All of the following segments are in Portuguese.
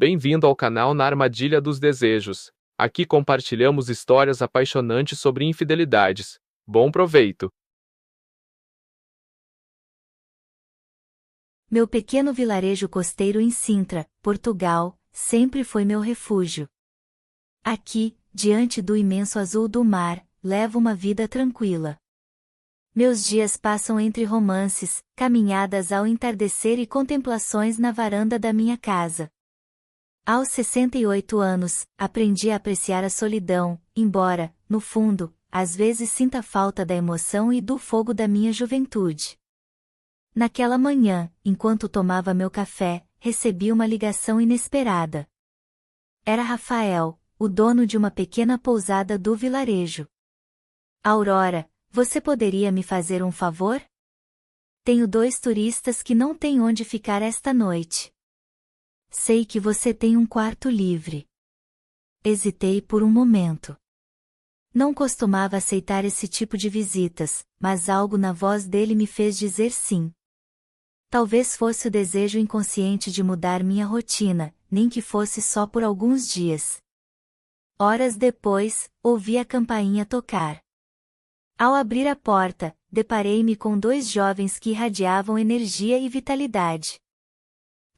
Bem-vindo ao canal Na Armadilha dos Desejos. Aqui compartilhamos histórias apaixonantes sobre infidelidades. Bom proveito! Meu pequeno vilarejo costeiro em Sintra, Portugal, sempre foi meu refúgio. Aqui, diante do imenso azul do mar, levo uma vida tranquila. Meus dias passam entre romances, caminhadas ao entardecer e contemplações na varanda da minha casa. Aos 68 anos, aprendi a apreciar a solidão, embora, no fundo, às vezes sinta falta da emoção e do fogo da minha juventude. Naquela manhã, enquanto tomava meu café, recebi uma ligação inesperada. Era Rafael, o dono de uma pequena pousada do vilarejo. Aurora, você poderia me fazer um favor? Tenho 2 turistas que não têm onde ficar esta noite. Sei que você tem um quarto livre. Hesitei por um momento. Não costumava aceitar esse tipo de visitas, mas algo na voz dele me fez dizer sim. Talvez fosse o desejo inconsciente de mudar minha rotina, nem que fosse só por alguns dias. Horas depois, ouvi a campainha tocar. Ao abrir a porta, deparei-me com 2 jovens que irradiavam energia e vitalidade.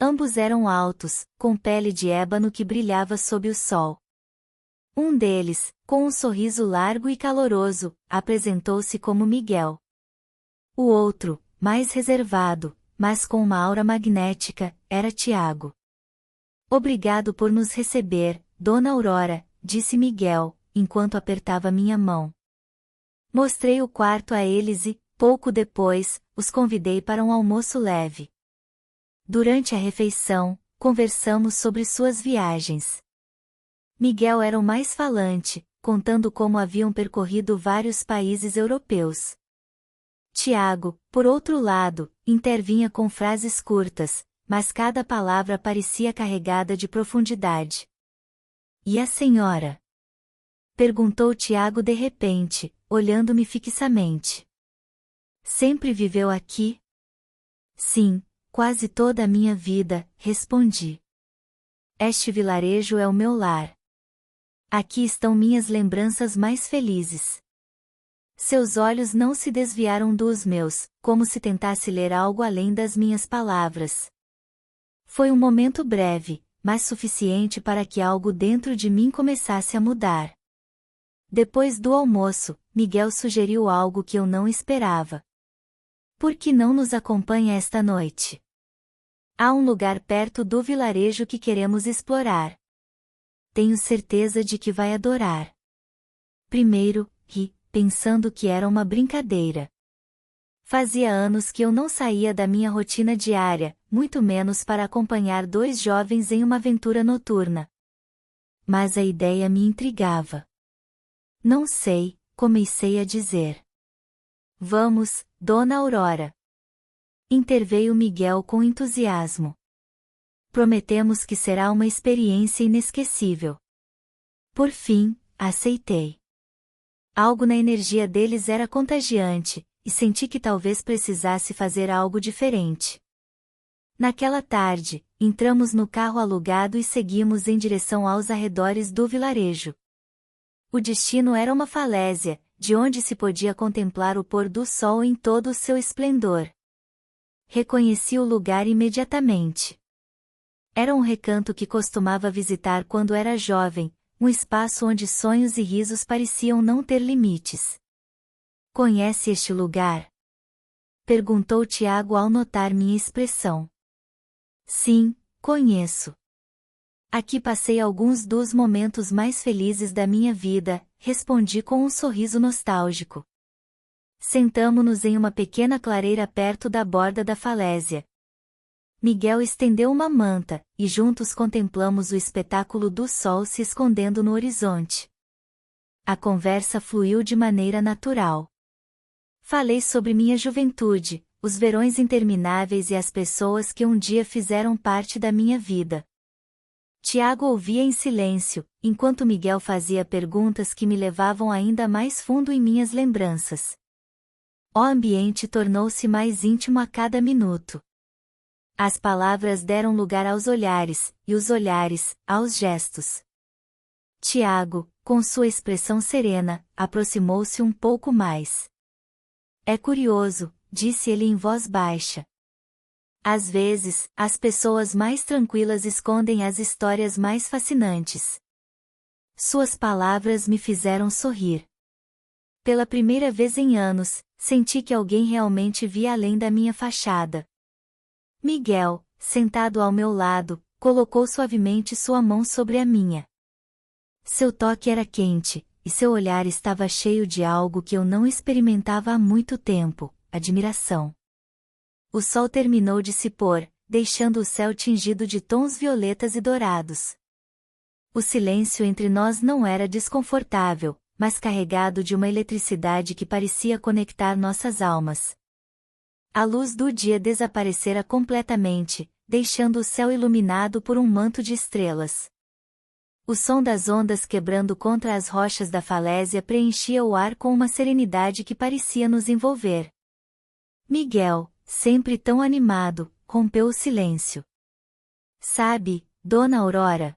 Ambos eram altos, com pele de ébano que brilhava sob o sol. Um deles, com um sorriso largo e caloroso, apresentou-se como Miguel. O outro, mais reservado, mas com uma aura magnética, era Tiago. Obrigado por nos receber, Dona Aurora, disse Miguel, enquanto apertava minha mão. Mostrei o quarto a eles e, pouco depois, os convidei para um almoço leve. Durante a refeição, conversamos sobre suas viagens. Miguel era o mais falante, contando como haviam percorrido vários países europeus. Tiago, por outro lado, intervinha com frases curtas, mas cada palavra parecia carregada de profundidade. E a senhora? Perguntou Tiago de repente, olhando-me fixamente. Sempre viveu aqui? Sim, quase toda a minha vida, respondi. Este vilarejo é o meu lar. Aqui estão minhas lembranças mais felizes. Seus olhos não se desviaram dos meus, como se tentasse ler algo além das minhas palavras. Foi um momento breve, mas suficiente para que algo dentro de mim começasse a mudar. Depois do almoço, Miguel sugeriu algo que eu não esperava. Por que não nos acompanha esta noite? Há um lugar perto do vilarejo que queremos explorar. Tenho certeza de que vai adorar. Primeiro, ri, pensando que era uma brincadeira. Fazia anos que eu não saía da minha rotina diária, muito menos para acompanhar 2 jovens em uma aventura noturna. Mas a ideia me intrigava. Não sei, comecei a dizer. Vamos, Dona Aurora. Interveio Miguel com entusiasmo. Prometemos que será uma experiência inesquecível. Por fim, aceitei. Algo na energia deles era contagiante, e senti que talvez precisasse fazer algo diferente. Naquela tarde, entramos no carro alugado e seguimos em direção aos arredores do vilarejo. O destino era uma falésia, de onde se podia contemplar o pôr do sol em todo o seu esplendor. Reconheci o lugar imediatamente. Era um recanto que costumava visitar quando era jovem, um espaço onde sonhos e risos pareciam não ter limites. Conhece este lugar? Perguntou Tiago ao notar minha expressão. Sim, conheço. Aqui passei alguns dos momentos mais felizes da minha vida, respondi com um sorriso nostálgico. Sentamo-nos em uma pequena clareira perto da borda da falésia. Miguel estendeu uma manta, e juntos contemplamos o espetáculo do sol se escondendo no horizonte. A conversa fluiu de maneira natural. Falei sobre minha juventude, os verões intermináveis e as pessoas que um dia fizeram parte da minha vida. Tiago ouvia em silêncio, enquanto Miguel fazia perguntas que me levavam ainda mais fundo em minhas lembranças. O ambiente tornou-se mais íntimo a cada minuto. As palavras deram lugar aos olhares, e os olhares, aos gestos. Tiago, com sua expressão serena, aproximou-se um pouco mais. É curioso, disse ele em voz baixa. Às vezes, as pessoas mais tranquilas escondem as histórias mais fascinantes. Suas palavras me fizeram sorrir. Pela primeira vez em anos, senti que alguém realmente via além da minha fachada. Miguel, sentado ao meu lado, colocou suavemente sua mão sobre a minha. Seu toque era quente, e seu olhar estava cheio de algo que eu não experimentava há muito tempo, admiração. O sol terminou de se pôr, deixando o céu tingido de tons violetas e dourados. O silêncio entre nós não era desconfortável, mas carregado de uma eletricidade que parecia conectar nossas almas. A luz do dia desaparecera completamente, deixando o céu iluminado por um manto de estrelas. O som das ondas quebrando contra as rochas da falésia preenchia o ar com uma serenidade que parecia nos envolver. Miguel, sempre tão animado, rompeu o silêncio. Sabe, Dona Aurora?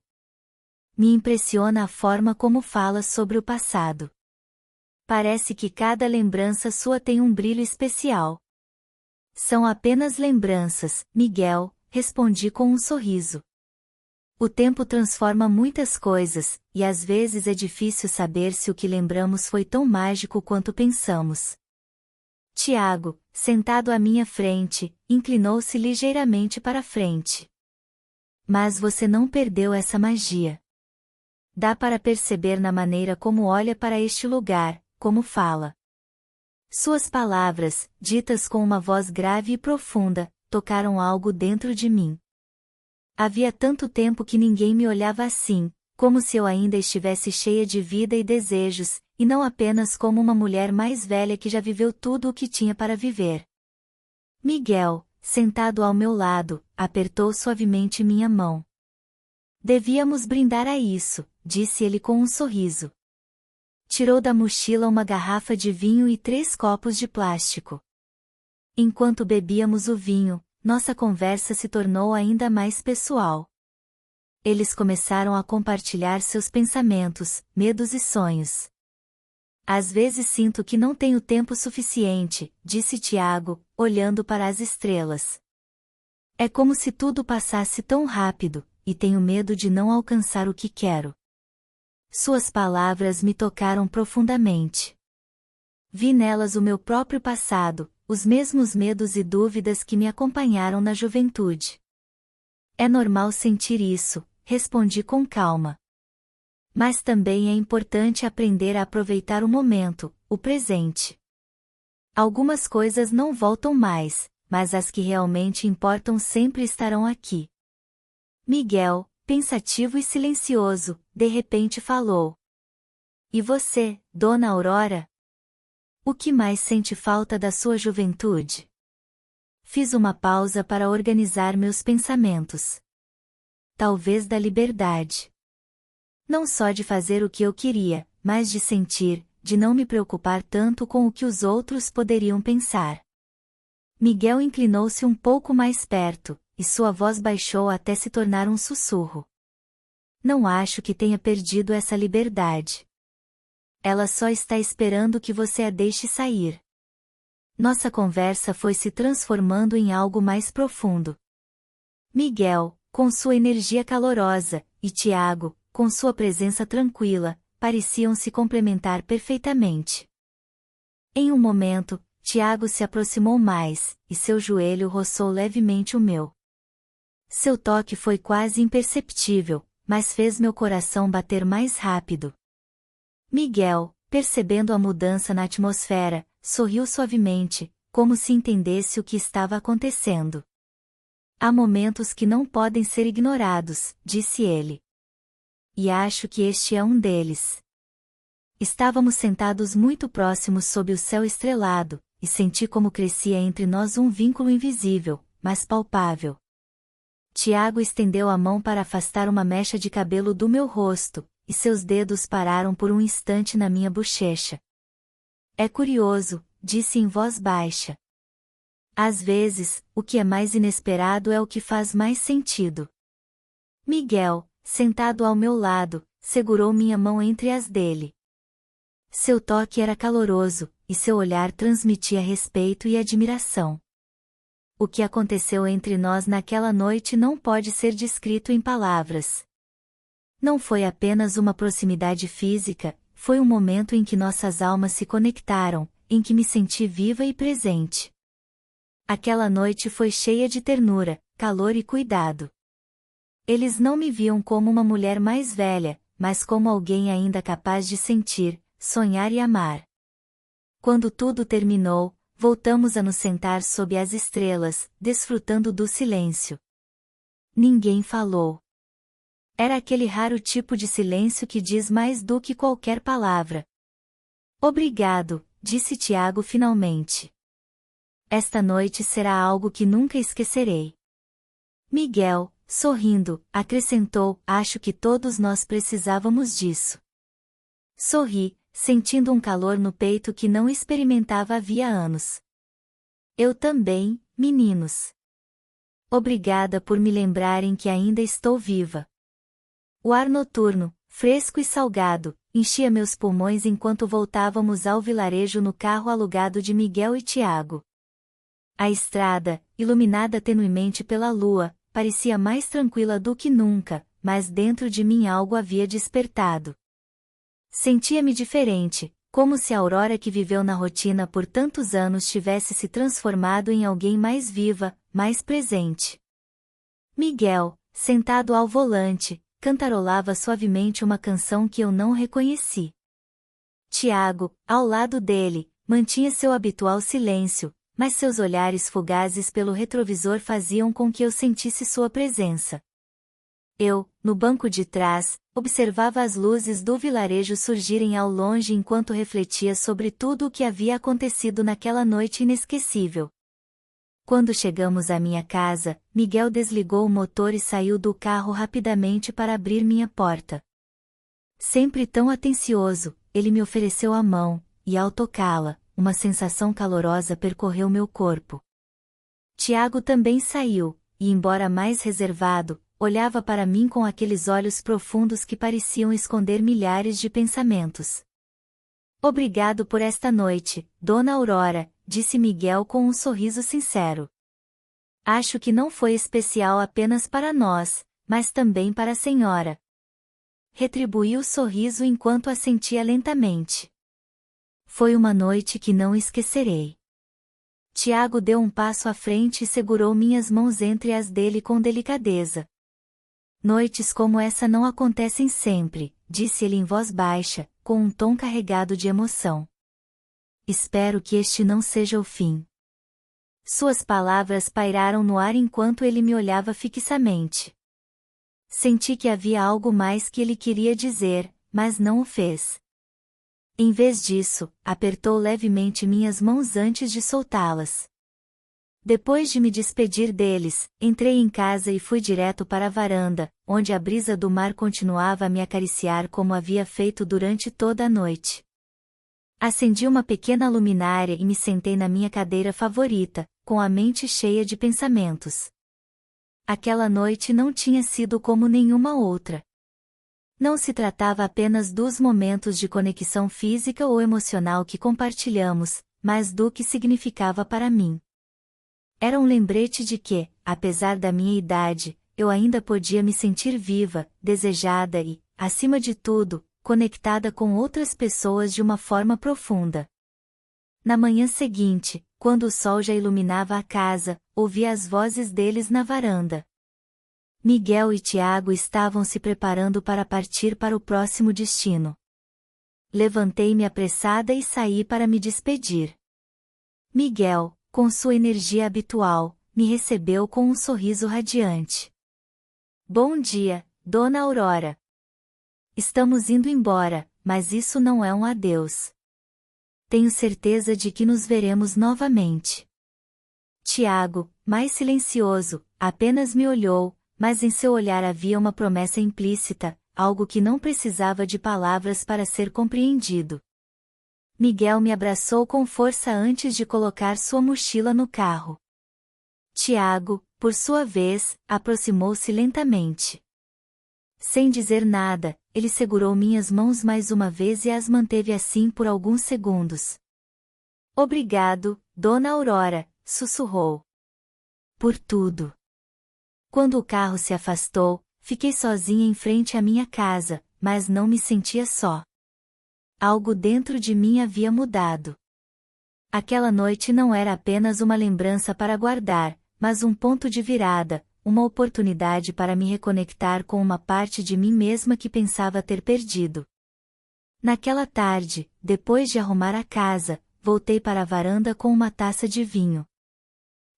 Me impressiona a forma como fala sobre o passado. Parece que cada lembrança sua tem um brilho especial. São apenas lembranças, Miguel, respondi com um sorriso. O tempo transforma muitas coisas, e às vezes é difícil saber se o que lembramos foi tão mágico quanto pensamos. Tiago, sentado à minha frente, inclinou-se ligeiramente para frente. Mas você não perdeu essa magia. Dá para perceber na maneira como olha para este lugar, como fala. Suas palavras, ditas com uma voz grave e profunda, tocaram algo dentro de mim. Havia tanto tempo que ninguém me olhava assim, como se eu ainda estivesse cheia de vida e desejos, e não apenas como uma mulher mais velha que já viveu tudo o que tinha para viver. Miguel, sentado ao meu lado, apertou suavemente minha mão. Devíamos brindar a isso, disse ele com um sorriso. Tirou da mochila uma garrafa de vinho e 3 copos de plástico. Enquanto bebíamos o vinho, nossa conversa se tornou ainda mais pessoal. Eles começaram a compartilhar seus pensamentos, medos e sonhos. Às vezes sinto que não tenho tempo suficiente, disse Tiago, olhando para as estrelas. É como se tudo passasse tão rápido, e tenho medo de não alcançar o que quero. Suas palavras me tocaram profundamente. Vi nelas o meu próprio passado, os mesmos medos e dúvidas que me acompanharam na juventude. É normal sentir isso, respondi com calma. Mas também é importante aprender a aproveitar o momento, o presente. Algumas coisas não voltam mais, mas as que realmente importam sempre estarão aqui. Miguel, pensativo e silencioso, de repente falou. E você, Dona Aurora? O que mais sente falta da sua juventude? Fiz uma pausa para organizar meus pensamentos. Talvez da liberdade. Não só de fazer o que eu queria, mas de sentir, de não me preocupar tanto com o que os outros poderiam pensar. Miguel inclinou-se um pouco mais perto, e sua voz baixou até se tornar um sussurro. Não acho que tenha perdido essa liberdade. Ela só está esperando que você a deixe sair. Nossa conversa foi se transformando em algo mais profundo. Miguel, com sua energia calorosa, e Tiago, com sua presença tranquila, pareciam se complementar perfeitamente. Em um momento, Tiago se aproximou mais, e seu joelho roçou levemente o meu. Seu toque foi quase imperceptível, mas fez meu coração bater mais rápido. Miguel, percebendo a mudança na atmosfera, sorriu suavemente, como se entendesse o que estava acontecendo. Há momentos que não podem ser ignorados, disse ele. E acho que este é um deles. Estávamos sentados muito próximos sob o céu estrelado, e senti como crescia entre nós um vínculo invisível, mas palpável. Tiago estendeu a mão para afastar uma mecha de cabelo do meu rosto, e seus dedos pararam por um instante na minha bochecha. É curioso, disse em voz baixa. Às vezes, o que é mais inesperado é o que faz mais sentido. Miguel, sentado ao meu lado, segurou minha mão entre as dele. Seu toque era caloroso, e seu olhar transmitia respeito e admiração. O que aconteceu entre nós naquela noite não pode ser descrito em palavras. Não foi apenas uma proximidade física, foi um momento em que nossas almas se conectaram, em que me senti viva e presente. Aquela noite foi cheia de ternura, calor e cuidado. Eles não me viam como uma mulher mais velha, mas como alguém ainda capaz de sentir, sonhar e amar. Quando tudo terminou, voltamos a nos sentar sob as estrelas, desfrutando do silêncio. Ninguém falou. Era aquele raro tipo de silêncio que diz mais do que qualquer palavra. Obrigado, disse Tiago finalmente. Esta noite será algo que nunca esquecerei. Miguel, sorrindo, acrescentou, acho que todos nós precisávamos disso. Sorri, sentindo um calor no peito que não experimentava havia anos. Eu também, meninos. Obrigada por me lembrarem que ainda estou viva. O ar noturno, fresco e salgado, enchia meus pulmões enquanto voltávamos ao vilarejo no carro alugado de Miguel e Tiago. A estrada, iluminada tenuemente pela lua, parecia mais tranquila do que nunca, mas dentro de mim algo havia despertado. Sentia-me diferente, como se a Aurora que viveu na rotina por tantos anos tivesse se transformado em alguém mais viva, mais presente. Miguel, sentado ao volante, cantarolava suavemente uma canção que eu não reconheci. Tiago, ao lado dele, mantinha seu habitual silêncio, mas seus olhares fugazes pelo retrovisor faziam com que eu sentisse sua presença. Eu, no banco de trás, observava as luzes do vilarejo surgirem ao longe enquanto refletia sobre tudo o que havia acontecido naquela noite inesquecível. Quando chegamos à minha casa, Miguel desligou o motor e saiu do carro rapidamente para abrir minha porta. Sempre tão atencioso, ele me ofereceu a mão, e ao tocá-la, uma sensação calorosa percorreu meu corpo. Tiago também saiu, e embora mais reservado, olhava para mim com aqueles olhos profundos que pareciam esconder milhares de pensamentos. Obrigado por esta noite, Dona Aurora, disse Miguel com um sorriso sincero. Acho que não foi especial apenas para nós, mas também para a senhora. Retribuí o sorriso enquanto assentia lentamente. Foi uma noite que não esquecerei. Tiago deu um passo à frente e segurou minhas mãos entre as dele com delicadeza. Noites como essa não acontecem sempre, disse ele em voz baixa, com um tom carregado de emoção. Espero que este não seja o fim. Suas palavras pairaram no ar enquanto ele me olhava fixamente. Senti que havia algo mais que ele queria dizer, mas não o fez. Em vez disso, apertou levemente minhas mãos antes de soltá-las. Depois de me despedir deles, entrei em casa e fui direto para a varanda, onde a brisa do mar continuava a me acariciar como havia feito durante toda a noite. Acendi uma pequena luminária e me sentei na minha cadeira favorita, com a mente cheia de pensamentos. Aquela noite não tinha sido como nenhuma outra. Não se tratava apenas dos momentos de conexão física ou emocional que compartilhamos, mas do que significava para mim. Era um lembrete de que, apesar da minha idade, eu ainda podia me sentir viva, desejada e, acima de tudo, conectada com outras pessoas de uma forma profunda. Na manhã seguinte, quando o sol já iluminava a casa, ouvi as vozes deles na varanda. Miguel e Tiago estavam se preparando para partir para o próximo destino. Levantei-me apressada e saí para me despedir. Miguel, com sua energia habitual, me recebeu com um sorriso radiante. Bom dia, Dona Aurora. Estamos indo embora, mas isso não é um adeus. Tenho certeza de que nos veremos novamente. Tiago, mais silencioso, apenas me olhou, mas em seu olhar havia uma promessa implícita, algo que não precisava de palavras para ser compreendido. Miguel me abraçou com força antes de colocar sua mochila no carro. Tiago, por sua vez, aproximou-se lentamente. Sem dizer nada, ele segurou minhas mãos mais uma vez e as manteve assim por alguns segundos. Obrigado, Dona Aurora, sussurrou. Por tudo. Quando o carro se afastou, fiquei sozinha em frente à minha casa, mas não me sentia só. Algo dentro de mim havia mudado. Aquela noite não era apenas uma lembrança para guardar, mas um ponto de virada, uma oportunidade para me reconectar com uma parte de mim mesma que pensava ter perdido. Naquela tarde, depois de arrumar a casa, voltei para a varanda com uma taça de vinho.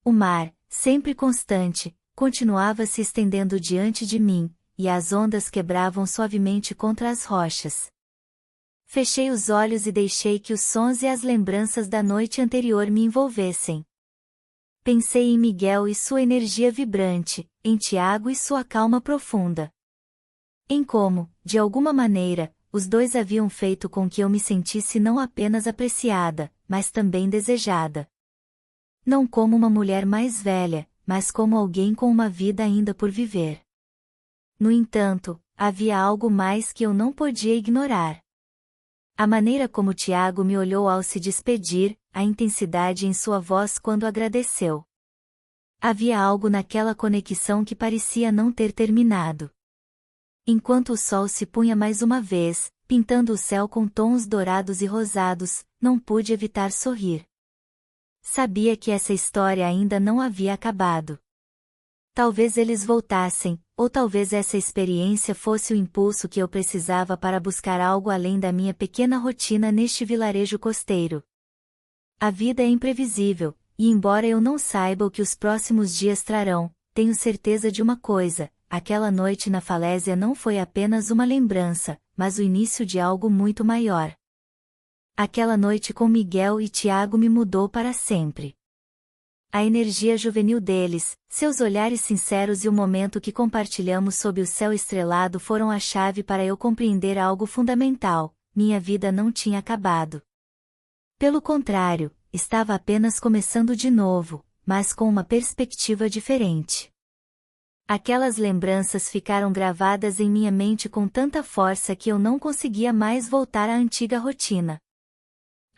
O mar, sempre constante, continuava se estendendo diante de mim, e as ondas quebravam suavemente contra as rochas. Fechei os olhos e deixei que os sons e as lembranças da noite anterior me envolvessem. Pensei em Miguel e sua energia vibrante, em Tiago e sua calma profunda. Em como, de alguma maneira, os dois haviam feito com que eu me sentisse não apenas apreciada, mas também desejada. Não como uma mulher mais velha, mas como alguém com uma vida ainda por viver. No entanto, havia algo mais que eu não podia ignorar. A maneira como Tiago me olhou ao se despedir, a intensidade em sua voz quando agradeceu. Havia algo naquela conexão que parecia não ter terminado. Enquanto o sol se punha mais uma vez, pintando o céu com tons dourados e rosados, não pude evitar sorrir. Sabia que essa história ainda não havia acabado. Talvez eles voltassem, ou talvez essa experiência fosse o impulso que eu precisava para buscar algo além da minha pequena rotina neste vilarejo costeiro. A vida é imprevisível, e embora eu não saiba o que os próximos dias trarão, tenho certeza de uma coisa: aquela noite na falésia não foi apenas uma lembrança, mas o início de algo muito maior. Aquela noite com Miguel e Tiago me mudou para sempre. A energia juvenil deles, seus olhares sinceros e o momento que compartilhamos sob o céu estrelado foram a chave para eu compreender algo fundamental: minha vida não tinha acabado. Pelo contrário, estava apenas começando de novo, mas com uma perspectiva diferente. Aquelas lembranças ficaram gravadas em minha mente com tanta força que eu não conseguia mais voltar à antiga rotina.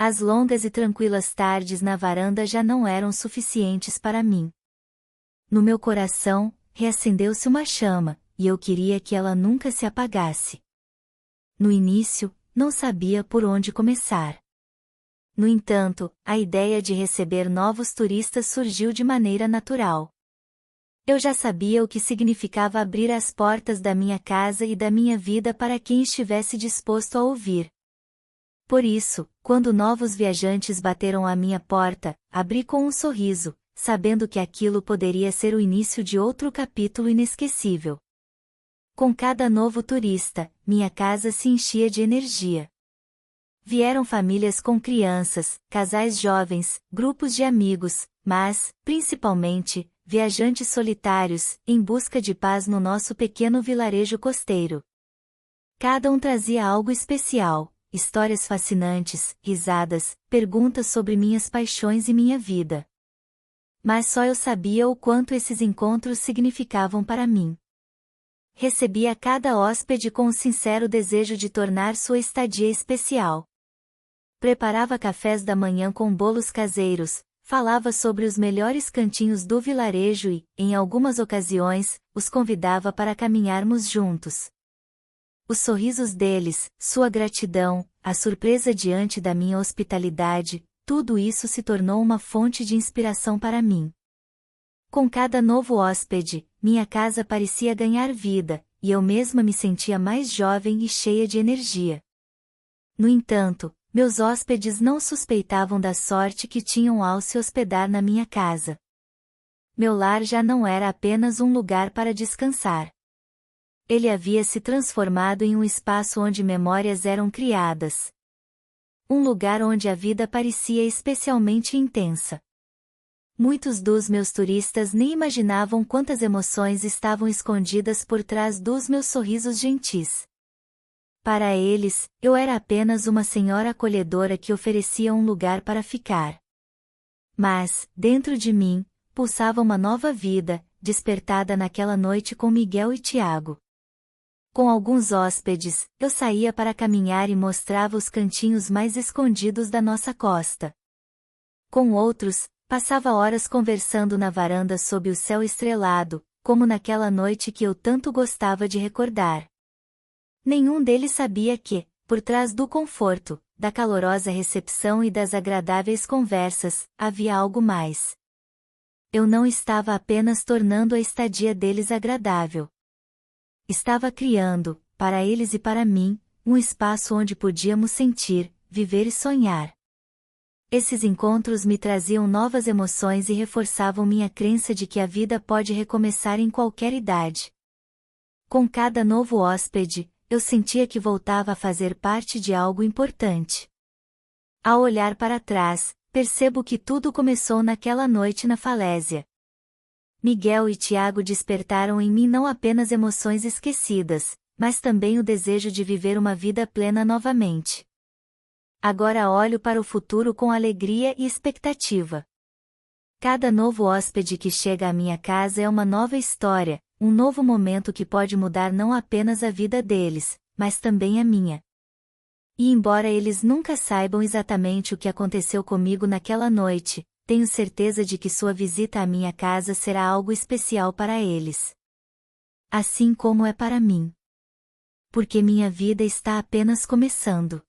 As longas e tranquilas tardes na varanda já não eram suficientes para mim. No meu coração, reacendeu-se uma chama, e eu queria que ela nunca se apagasse. No início, não sabia por onde começar. No entanto, a ideia de receber novos turistas surgiu de maneira natural. Eu já sabia o que significava abrir as portas da minha casa e da minha vida para quem estivesse disposto a ouvir. Por isso, quando novos viajantes bateram à minha porta, abri com um sorriso, sabendo que aquilo poderia ser o início de outro capítulo inesquecível. Com cada novo turista, minha casa se enchia de energia. Vieram famílias com crianças, casais jovens, grupos de amigos, mas, principalmente, viajantes solitários, em busca de paz no nosso pequeno vilarejo costeiro. Cada um trazia algo especial: histórias fascinantes, risadas, perguntas sobre minhas paixões e minha vida. Mas só eu sabia o quanto esses encontros significavam para mim. Recebia cada hóspede com o sincero desejo de tornar sua estadia especial. Preparava cafés da manhã com bolos caseiros, falava sobre os melhores cantinhos do vilarejo e, em algumas ocasiões, os convidava para caminharmos juntos. Os sorrisos deles, sua gratidão, a surpresa diante da minha hospitalidade, tudo isso se tornou uma fonte de inspiração para mim. Com cada novo hóspede, minha casa parecia ganhar vida, e eu mesma me sentia mais jovem e cheia de energia. No entanto, meus hóspedes não suspeitavam da sorte que tinham ao se hospedar na minha casa. Meu lar já não era apenas um lugar para descansar. Ele havia se transformado em um espaço onde memórias eram criadas. Um lugar onde a vida parecia especialmente intensa. Muitos dos meus turistas nem imaginavam quantas emoções estavam escondidas por trás dos meus sorrisos gentis. Para eles, eu era apenas uma senhora acolhedora que oferecia um lugar para ficar. Mas, dentro de mim, pulsava uma nova vida, despertada naquela noite com Miguel e Tiago. Com alguns hóspedes, eu saía para caminhar e mostrava os cantinhos mais escondidos da nossa costa. Com outros, passava horas conversando na varanda sob o céu estrelado, como naquela noite que eu tanto gostava de recordar. Nenhum deles sabia que, por trás do conforto, da calorosa recepção e das agradáveis conversas, havia algo mais. Eu não estava apenas tornando a estadia deles agradável. Estava criando, para eles e para mim, um espaço onde podíamos sentir, viver e sonhar. Esses encontros me traziam novas emoções e reforçavam minha crença de que a vida pode recomeçar em qualquer idade. Com cada novo hóspede, eu sentia que voltava a fazer parte de algo importante. Ao olhar para trás, percebo que tudo começou naquela noite na falésia. Miguel e Tiago despertaram em mim não apenas emoções esquecidas, mas também o desejo de viver uma vida plena novamente. Agora olho para o futuro com alegria e expectativa. Cada novo hóspede que chega à minha casa é uma nova história, um novo momento que pode mudar não apenas a vida deles, mas também a minha. E embora eles nunca saibam exatamente o que aconteceu comigo naquela noite, tenho certeza de que sua visita à minha casa será algo especial para eles. Assim como é para mim. Porque minha vida está apenas começando.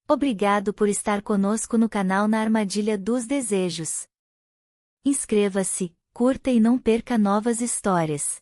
Obrigado por estar conosco no canal Na Armadilha dos Desejos. Inscreva-se, curta e não perca novas histórias.